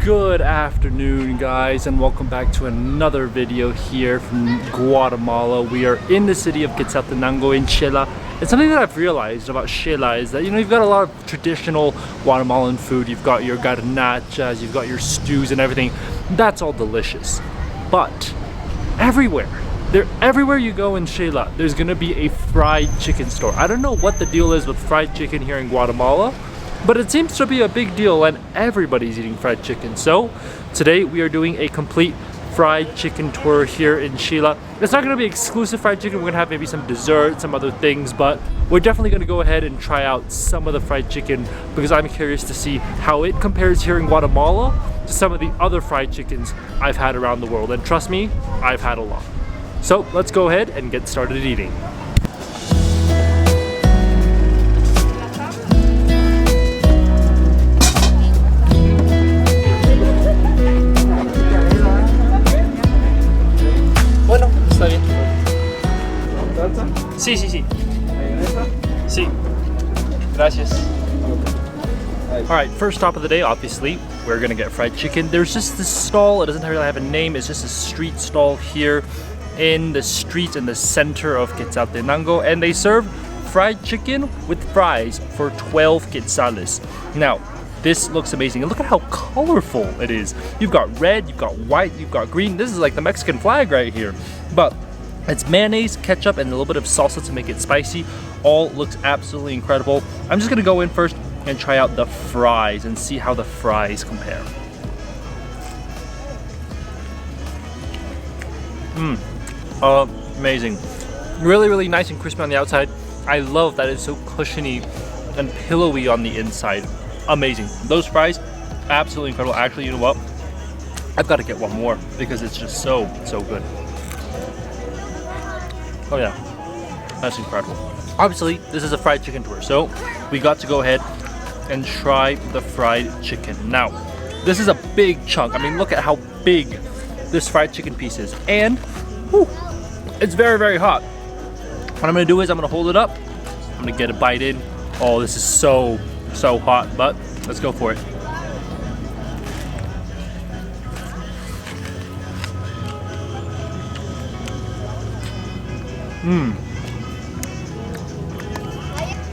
Good afternoon, guys, and welcome back to another video here from Guatemala. We are in the city of Quetzaltenango in Xela. And something that I've realized about Xela is that, you've got a lot of traditional Guatemalan food. You've got your garnachas, you've got your stews and everything. That's all delicious. But everywhere you go in Xela, there's gonna be a fried chicken store. I don't know what the deal is with fried chicken here in Guatemala, but it seems to be a big deal and everybody's eating fried chicken. So today we are doing a complete fried chicken tour here in Xela. It's not going to be exclusive fried chicken. We're going to have maybe some dessert, some other things, but we're definitely going to go ahead and try out some of the fried chicken because I'm curious to see how it compares here in Guatemala to some of the other fried chickens I've had around the world. And trust me, I've had a lot. So let's go ahead and get started eating. Sí, sí, sí. Sí. Gracias. Alright, first stop of the day, obviously, we're gonna get fried chicken. There's just this stall, it doesn't really have a name, it's just a street stall here in the street in the center of Quetzaltenango, and they serve fried chicken with fries for 12 quetzales. Now, this looks amazing, and look at how colorful it is. You've got red, you've got white, you've got green. This is like the Mexican flag right here. But it's mayonnaise, ketchup, and a little bit of salsa to make it spicy. All looks absolutely incredible. I'm just gonna go in first and try out the fries and see how the fries compare. Amazing. Really, really nice and crispy on the outside. I love that it's so cushiony and pillowy on the inside. Amazing. Those fries, absolutely incredible. Actually, you know what? I've got to get one more because it's just so good. Oh yeah, that's incredible. Obviously, this is a fried chicken tour, so we got to go ahead and try the fried chicken. Now, this is a big chunk. I mean, look at how big this fried chicken piece is. And, whew, it's very, very hot. What I'm gonna do is I'm gonna hold it up. I'm gonna get a bite in. Oh, this is so hot, but let's go for it.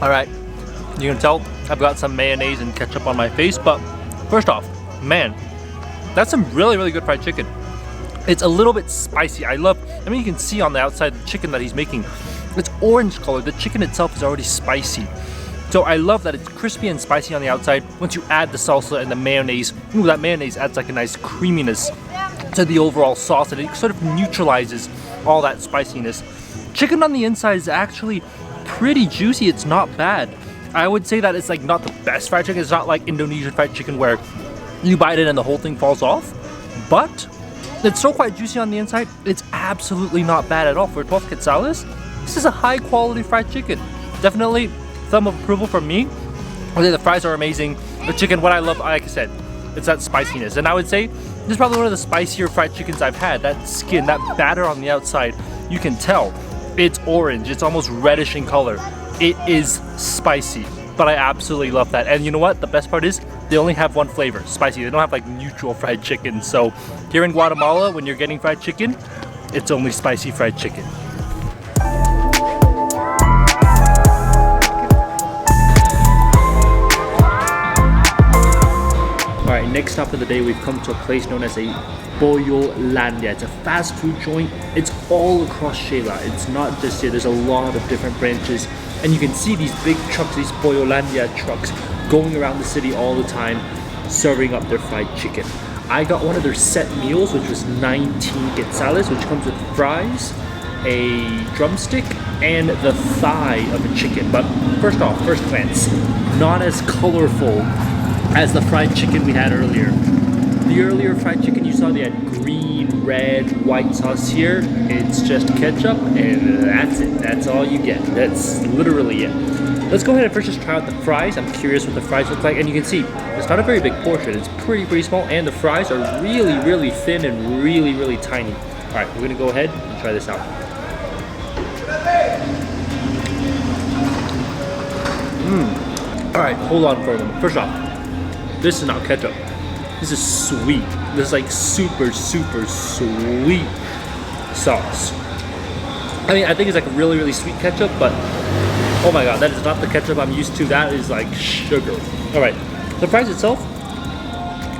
Alright, you can tell I've got some mayonnaise and ketchup on my face, but first off, man, that's some really, really good fried chicken. It's a little bit spicy. I mean, you can see on the outside the chicken that he's making. It's orange color. The chicken itself is already spicy. So I love that it's crispy and spicy on the outside. Once you add the salsa and the mayonnaise, ooh, that mayonnaise adds like a nice creaminess to the overall sauce, and it sort of neutralizes all that spiciness. Chicken on the inside is actually pretty juicy. It's not bad. I would say that it's like not the best fried chicken. It's not like Indonesian fried chicken where you bite it and the whole thing falls off, but it's still quite juicy on the inside. It's absolutely not bad at all. For 12 quetzales, this is a high quality fried chicken. Definitely thumb of approval from me. I would say the fries are amazing. The chicken, what I love, like I said, it's that spiciness. And I would say this is probably one of the spicier fried chickens I've had. That skin, that batter on the outside, you can tell it's orange. It's almost reddish in color. It is spicy, but I absolutely love that. And you know what? The best part is they only have one flavor, spicy. They don't have like neutral fried chicken. So here in Guatemala, when you're getting fried chicken, it's only spicy fried chicken. Alright, next stop of the day, we've come to a place known as a pollo. It's a fast food joint. It's all across Xela. It's not just here. There's a lot of different branches. And you can see these big trucks, these pollo trucks, going around the city all the time, serving up their fried chicken. I got one of their set meals, which was 19 quetzales, which comes with fries, a drumstick, and the thigh of a chicken. But first off, first glance, not as colorful as the fried chicken we had earlier. The earlier fried chicken you saw, they had green, red, white sauce. Here, it's just ketchup, and that's it. That's all you get. That's literally it. Let's go ahead and first just try out the fries. I'm curious what the fries look like, and you can see it's not a very big portion. It's pretty small, and the fries are really thin and really tiny. All right, we're gonna go ahead and try this out. All right, hold on for a moment. First off, this is not ketchup. This is sweet. This is like super, super sweet sauce. I mean, I think it's like really, really sweet ketchup, but oh my god, that is not the ketchup I'm used to. That is like sugar. All right, the fries itself,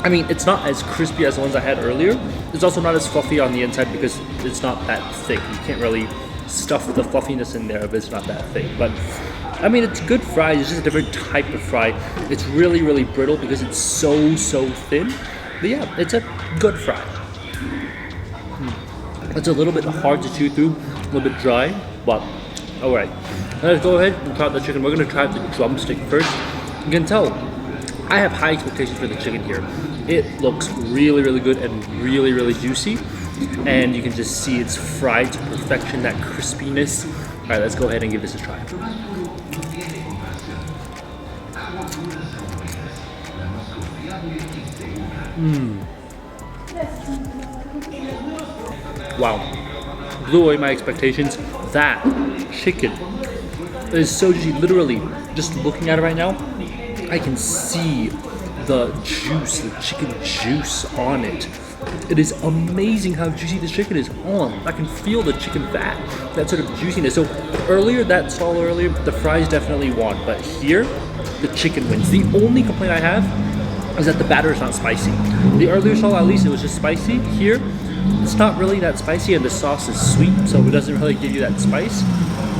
I mean, it's not as crispy as the ones I had earlier. It's also not as fluffy on the inside because it's not that thick. You can't really stuff the fluffiness in there if it's not that thick. But I mean, it's good fries. It's just a different type of fry. It's really, really brittle because it's so, so thin. But yeah, it's a good fry. It's a little bit hard to chew through, a little bit dry, but all right. Let's go ahead and try the chicken. We're gonna try the drumstick first. You can tell I have high expectations for the chicken here. It looks really, really good and really, really juicy. And you can just see it's fried to perfection, that crispiness. All right, let's go ahead and give this a try. Wow, blew away my expectations. That chicken is so juicy. Literally, just looking at it right now, I can see the juice, the chicken juice on it. It is amazing how juicy this chicken is on. I can feel the chicken fat, that sort of juiciness. So earlier, that stall earlier, the fries definitely won, but here, the chicken wins. The only complaint I have is that the batter is not spicy. The earlier stall, at least, it was just spicy. Here, it's not really that spicy, and the sauce is sweet, so it doesn't really give you that spice.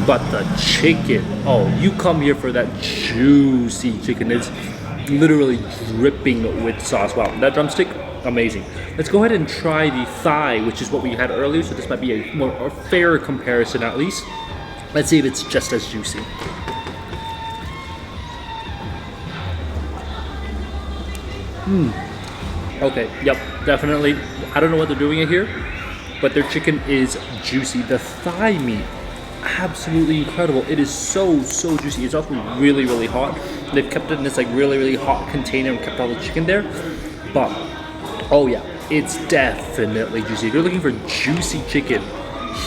But the chicken, oh, you come here for that juicy chicken. It's literally dripping with sauce. Wow, that drumstick, amazing. Let's go ahead and try the thigh, which is what we had earlier, so this might be a fairer comparison at least. Let's see if it's just as juicy. Okay, yep, definitely. I don't know what they're doing it here, but their chicken is juicy. The thigh meat, absolutely incredible. It is so, so juicy. It's also really, really hot. They've kept it in this like really, really hot container and kept all the chicken there. But, oh yeah, it's definitely juicy. If you're looking for juicy chicken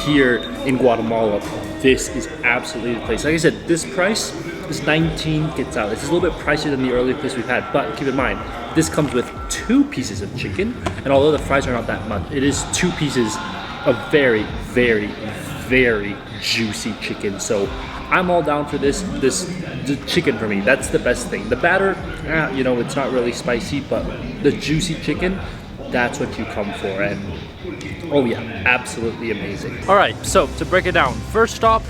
here in Guatemala, this is absolutely the place. Like I said, this price is 19 quetzales. It's a little bit pricier than the earlier place we've had, but keep in mind, this comes with 2 pieces of chicken, and although the fries are not that much, it is 2 pieces of very, very, very juicy chicken. So I'm all down for this the chicken for me. That's the best thing. The batter, you know, it's not really spicy, but the juicy chicken, that's what you come for. And oh yeah, absolutely amazing. All right, so to break it down, first stop,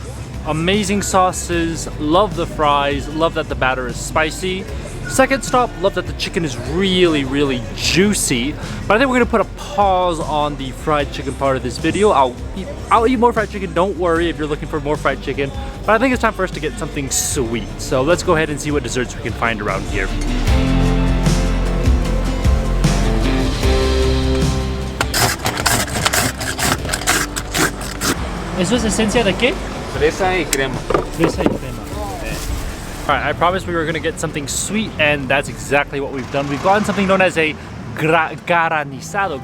amazing sauces, love the fries, love that the batter is spicy. Second stop, love that the chicken is really, really juicy. But I think we're gonna put a pause on the fried chicken part of this video. I'll eat more fried chicken, don't worry if you're looking for more fried chicken. But I think it's time for us to get something sweet. So let's go ahead and see what desserts we can find around here. ¿Eso es esencia de qué? Fresa y crema. Fresa y crema. Alright, I promised we were going to get something sweet, and that's exactly what we've done. We've gotten something known as a granizado.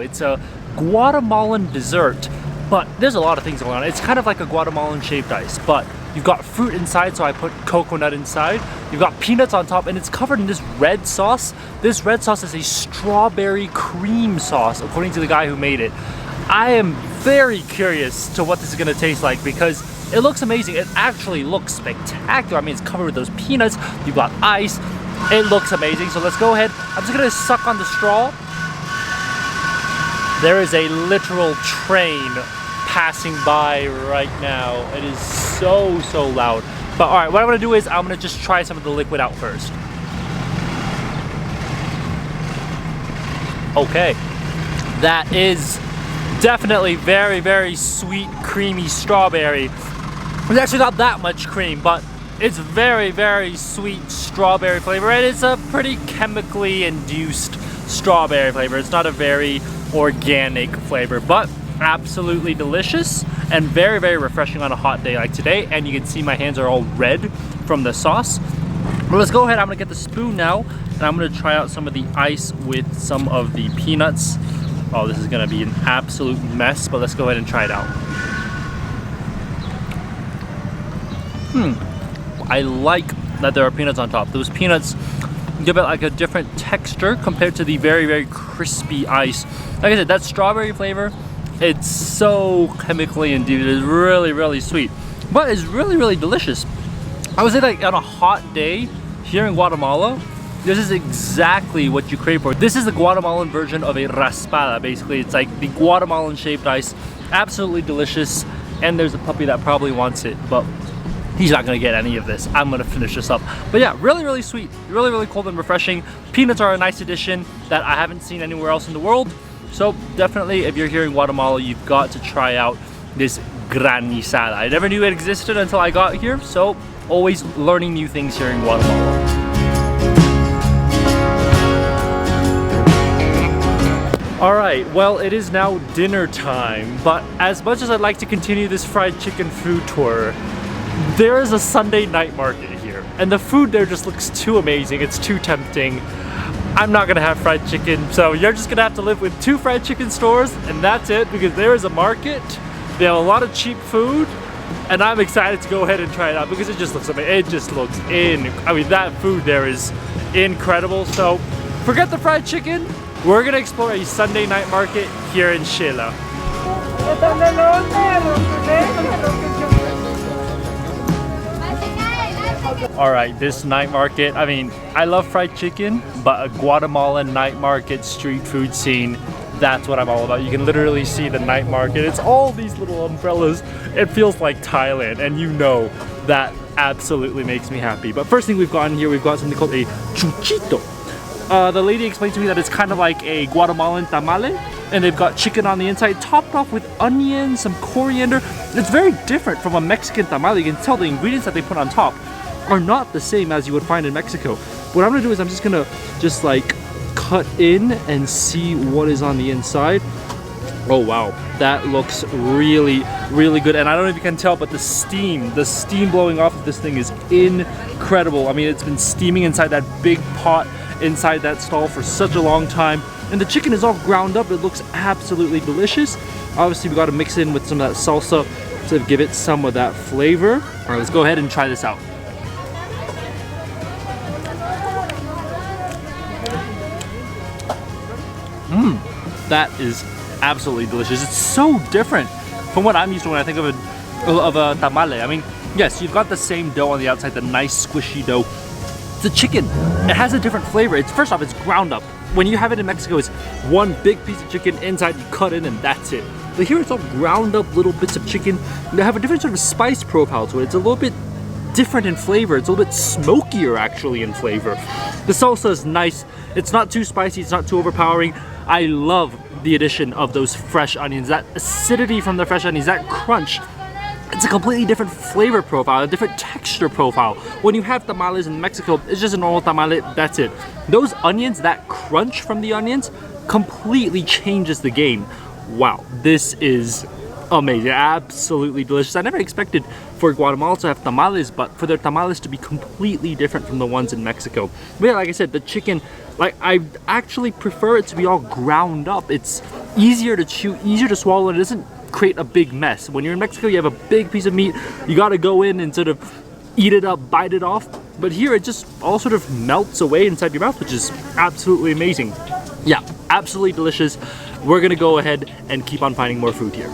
It's a Guatemalan dessert, but there's a lot of things going on. It's kind of like a Guatemalan shaved ice, but you've got fruit inside, so I put coconut inside. You've got peanuts on top, and it's covered in this red sauce. This red sauce is a strawberry cream sauce, according to the guy who made it. I am very curious to what this is going to taste like because it looks amazing. It actually looks spectacular. I mean, it's covered with those peanuts. You've got ice. It looks amazing. So let's go ahead. I'm just going to suck on the straw. There is a literal train passing by right now. It is so, so loud. But all right, what I'm going to do is I'm going to just try some of the liquid out first. Okay. That is definitely very, very sweet, creamy strawberry. There's actually not that much cream, but it's very, very sweet strawberry flavor, and it's a pretty chemically induced strawberry flavor. It's not a very organic flavor, but absolutely delicious and very, very refreshing on a hot day like today. And you can see my hands are all red from the sauce. But let's go ahead. I'm gonna get the spoon now, and I'm gonna try out some of the ice with some of the peanuts. Oh, this is gonna be an absolute mess, but let's go ahead and try it out. I like that there are peanuts on top. Those peanuts give it like a different texture compared to the very, very crispy ice. Like I said, that strawberry flavor, it's so chemically induced. It's really, really sweet, but it's really, really delicious. I would say like on a hot day here in Guatemala, this is exactly what you crave for. This is the Guatemalan version of a raspada. Basically, it's like the Guatemalan shaped ice. Absolutely delicious. And there's a puppy that probably wants it, but he's not gonna get any of this. I'm gonna finish this up. But yeah, really, really sweet. Really, really cold and refreshing. Peanuts are a nice addition that I haven't seen anywhere else in the world. So definitely, if you're here in Guatemala, you've got to try out this granizada. I never knew it existed until I got here, so always learning new things here in Guatemala. Alright, well, it is now dinner time, but as much as I'd like to continue this fried chicken food tour, there is a Sunday night market here, and the food there just looks too amazing. It's too tempting. I'm not gonna have fried chicken, so you're just gonna have to live with 2 fried chicken stores, and that's it, because there is a market. They have a lot of cheap food, and I'm excited to go ahead and try it out because it just looks amazing. It just looks I mean, that food there is incredible. So forget the fried chicken. We're gonna explore a Sunday night market here in Xela. Alright, this night market, I mean, I love fried chicken, but a Guatemalan night market street food scene, that's what I'm all about. You can literally see the night market. It's all these little umbrellas. It feels like Thailand, and you know that absolutely makes me happy. But first thing we've got in here, we've got something called a Chuchito. The lady explained to me that it's kind of like a Guatemalan tamale, and they've got chicken on the inside, topped off with onions, some coriander. It's very different from a Mexican tamale. You can tell the ingredients that they put on top are not the same as you would find in Mexico. What I'm gonna do is I'm just gonna like cut in and see what is on the inside. Oh wow, that looks really, really good. And I don't know if you can tell, but the steam blowing off of this thing is incredible. I mean, it's been steaming inside that big pot inside that stall for such a long time. And the chicken is all ground up. It looks absolutely delicious. Obviously, we got to mix in with some of that salsa to give it some of that flavor. All right, let's go ahead and try this out. That is absolutely delicious. It's so different from what I'm used to when I think of a tamale. I mean, yes, you've got the same dough on the outside, the nice squishy dough. The chicken, it has a different flavor. It's first off, it's ground up. When you have it in Mexico, it's one big piece of chicken inside, you cut in, and that's it. But here it's all ground up little bits of chicken. They have a different sort of spice profile to it. It's a little bit different in flavor. It's a little bit smokier actually in flavor. The salsa is nice. It's not too spicy, it's not too overpowering. I love the addition of those fresh onions, that acidity from the fresh onions, that crunch. It's a completely different flavor profile, a different texture profile. When you have tamales in Mexico, it's just a normal tamale, that's it. Those onions, that crunch from the onions, completely changes the game. Wow, this is amazing, absolutely delicious. I never expected for Guatemala to have tamales, but for their tamales to be completely different from the ones in Mexico. But yeah, like I said, the chicken, like I actually prefer it to be all ground up. It's easier to chew, easier to swallow, and it doesn't create a big mess. When you're in Mexico, you have a big piece of meat, you gotta go in and sort of eat it up, bite it off. But here it just all sort of melts away inside your mouth, which is absolutely amazing. Yeah, absolutely delicious. We're gonna go ahead and keep on finding more food here.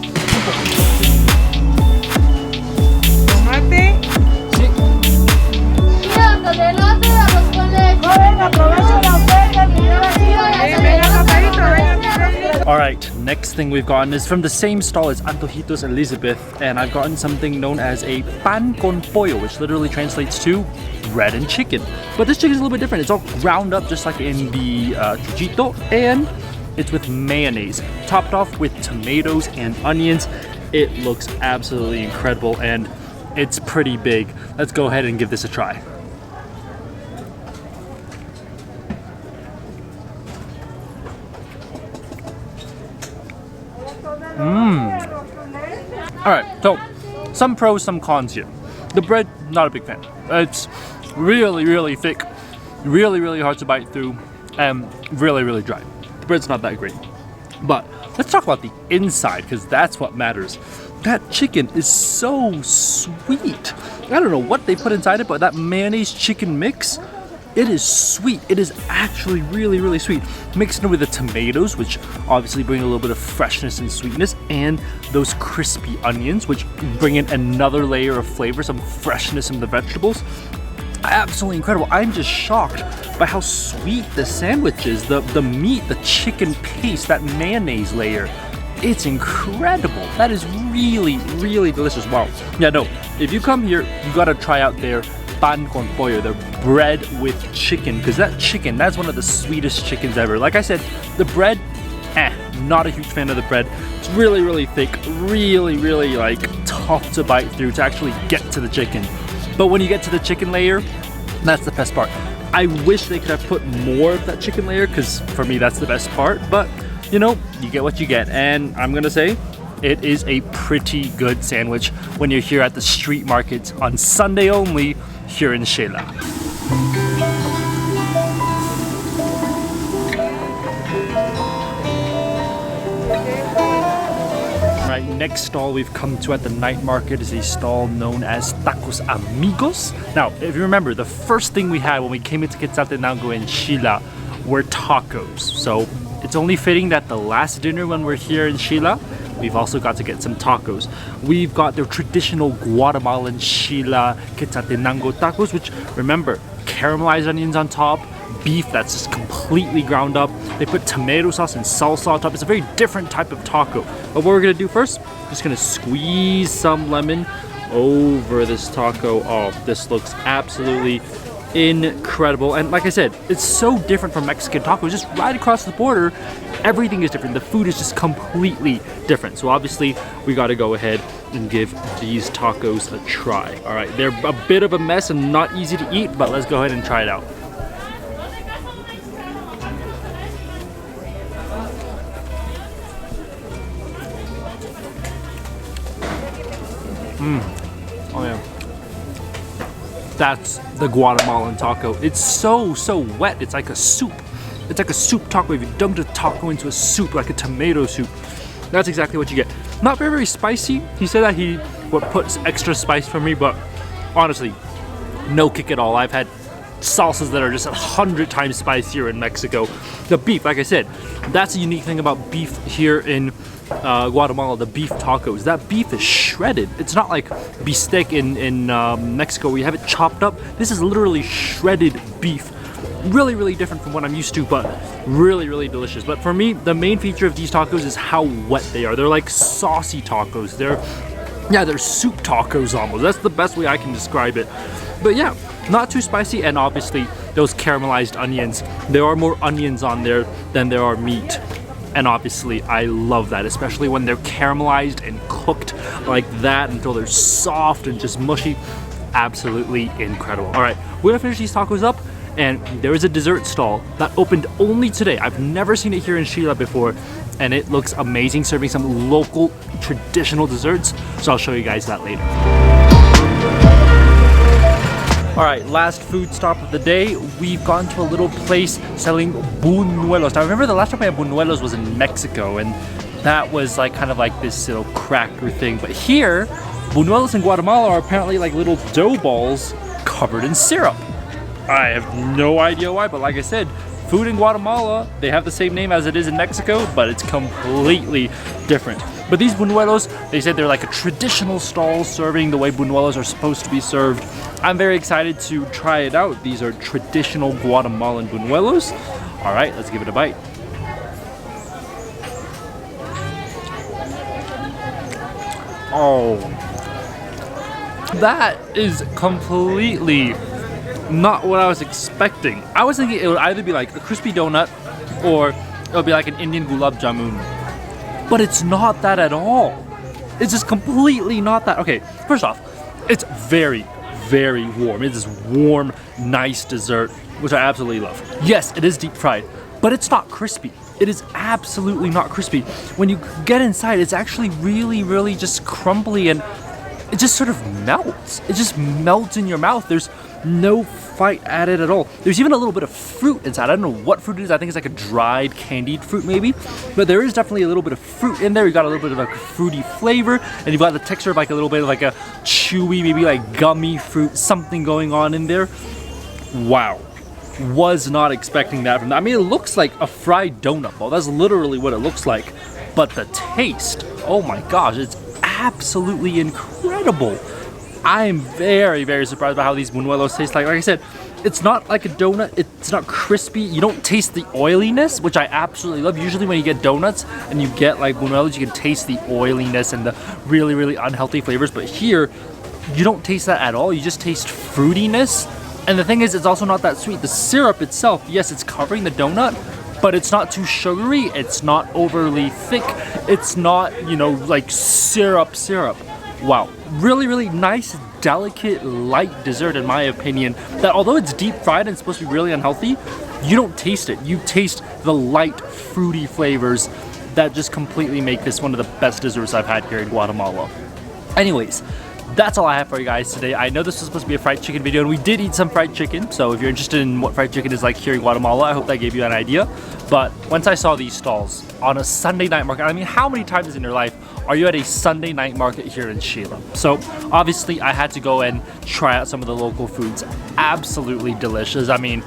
Alright, next thing we've gotten is from the same stall as Antojitos Elizabeth, and I've gotten something known as a pan con pollo, which literally translates to bread and chicken. But this chicken is a little bit different. It's all ground up just like in the chuchito, and it's with mayonnaise, topped off with tomatoes and onions. It looks absolutely incredible, and it's pretty big. Let's go ahead and give this a try. Alright, so some pros, some cons here. The bread, not a big fan. It's really, really thick, really, really hard to bite through, and really, really dry. The bread's not that great. But let's talk about the inside, because that's what matters. That chicken is so sweet. I don't know what they put inside it, but that mayonnaise chicken mix, It is sweet. It is actually really, really sweet. Mixed in with the tomatoes, which obviously bring a little bit of freshness and sweetness, and those crispy onions, which bring in another layer of flavor, some freshness in the vegetables. Absolutely incredible. I'm just shocked by how sweet the sandwich is. The meat, the chicken paste, that mayonnaise layer. It's incredible. That is really, really delicious. Wow. Yeah, no, if you come here, you gotta try out their pan con pollo, their bread with chicken, because that chicken, that's one of the sweetest chickens ever. Like I said, the bread, not a huge fan of the bread. It's really, really thick, really, really like tough to bite through to actually get to the chicken. But when you get to the chicken layer, that's the best part. I wish they could have put more of that chicken layer, because for me, that's the best part. But you know, you get what you get. And I'm gonna say, it is a pretty good sandwich when you're here at the street markets on Sunday only here in Xela. Right, next stall we've come to at the night market is a stall known as Tacos Amigos. Now, if you remember, the first thing we had when we came into Quetzaltenango in Xela were tacos. So it's only fitting that the last dinner when we're here in Xela, we've also got to get some tacos. We've got their traditional Guatemalan Xela Quetzaltenango tacos, which, remember, caramelized onions on top, beef that's just completely ground up. They put tomato sauce and salsa on top. It's a very different type of taco. But what we're gonna do first, just gonna squeeze some lemon over this taco. Oh, this looks absolutely incredible. And like I said, it's so different from Mexican tacos. Just right across the border, everything is different. The food is just completely different. So obviously we got to go ahead and give these tacos a try. All right, they're a bit of a mess and not easy to eat, but let's go ahead and try it out. Oh yeah. That's the Guatemalan taco. It's so wet. It's like a soup. It's like a soup taco. If you dunked a taco into a soup, like a tomato soup, that's exactly what you get. Not very spicy. He said that he puts extra spice for me, but honestly, no kick at all. I've had salsas that are just 100 times spicier in Mexico. The beef, like I said, that's a unique thing about beef here in Guatemala, the beef tacos. That beef is shredded. It's not like beef steak in Mexico where you have it chopped up. This is literally shredded beef. Really, really different from what I'm used to, but really, really delicious. But for me, the main feature of these tacos is how wet they are. They're like saucy tacos. They're soup tacos almost. That's the best way I can describe it. But yeah, not too spicy, and obviously those caramelized onions. There are more onions on there than there are meat. And obviously, I love that, especially when they're caramelized and cooked like that until they're soft and just mushy. Absolutely incredible. All right, we're gonna finish these tacos up, and there is a dessert stall that opened only today. I've never seen it here in Xela before, and it looks amazing, serving some local traditional desserts. So I'll show you guys that later. All right, last food stop of the day. We've gone to a little place selling Buñuelos. Now, remember the last time I had Buñuelos was in Mexico, and that was like kind of like this little cracker thing. But here, Buñuelos in Guatemala are apparently like little dough balls covered in syrup. I have no idea why, but like I said, food in Guatemala, they have the same name as it is in Mexico, but it's completely different. But these Buñuelos, they said they're like a traditional stall serving the way Buñuelos are supposed to be served. I'm very excited to try it out. These are traditional Guatemalan Buñuelos. All right, let's give it a bite. Oh, that is completely not what I was expecting. I was thinking it would either be like a crispy donut or it would be like an Indian gulab jamun. But it's not that at all. It's just completely not that. Okay, first off, it's very, very warm. It is warm, nice dessert, which I absolutely love. Yes, it is deep fried, but it's not crispy. It is absolutely not crispy. When you get inside, it's actually really, really just crumbly, and it just sort of melts. It just melts in your mouth. There's no fight at it at all. There's even a little bit of fruit inside. I don't know what fruit it is. I think it's like a dried candied fruit maybe, but there is definitely a little bit of fruit in there. You got a little bit of like a fruity flavor, and you've got the texture of like a little bit of like a chewy, maybe like gummy fruit, something going on in there. Wow. Was not expecting that from them. I mean, it looks like a fried donut ball. That's literally what it looks like. But the taste, oh my gosh, it's absolutely incredible. I am very, very surprised by how these buñuelos taste like. Like I said, it's not like a donut. It's not crispy. You don't taste the oiliness, which I absolutely love. Usually when you get donuts and you get like buñuelos, you can taste the oiliness and the really, really unhealthy flavors. But here, you don't taste that at all. You just taste fruitiness. And the thing is, it's also not that sweet. The syrup itself, yes, it's covering the donut, but it's not too sugary. It's not overly thick. It's not, you know, like syrup. Wow, really, really nice, delicate, light dessert in my opinion, that although it's deep fried and supposed to be really unhealthy, you don't taste it. You taste the light, fruity flavors that just completely make this one of the best desserts I've had here in Guatemala. Anyways, that's all I have for you guys today. I know this was supposed to be a fried chicken video, and we did eat some fried chicken, so if you're interested in what fried chicken is like here in Guatemala, I hope that gave you an idea. But once I saw these stalls on a Sunday night market, I mean, how many times in your life are you at a Sunday night market here in Xela? So obviously I had to go and try out some of the local foods. Absolutely delicious. I mean,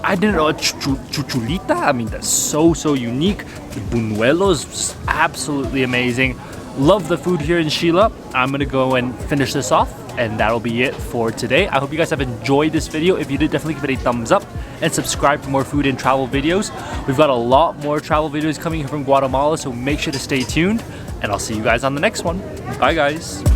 I didn't know a chuchulita. I mean, that's so unique. The buñuelos, absolutely amazing. Love the food here in Xela. I'm gonna go and finish this off, and that'll be it for today. I hope you guys have enjoyed this video. If you did, definitely give it a thumbs up and subscribe for more food and travel videos. We've got a lot more travel videos coming here from Guatemala, so make sure to stay tuned, and I'll see you guys on the next one. Bye guys.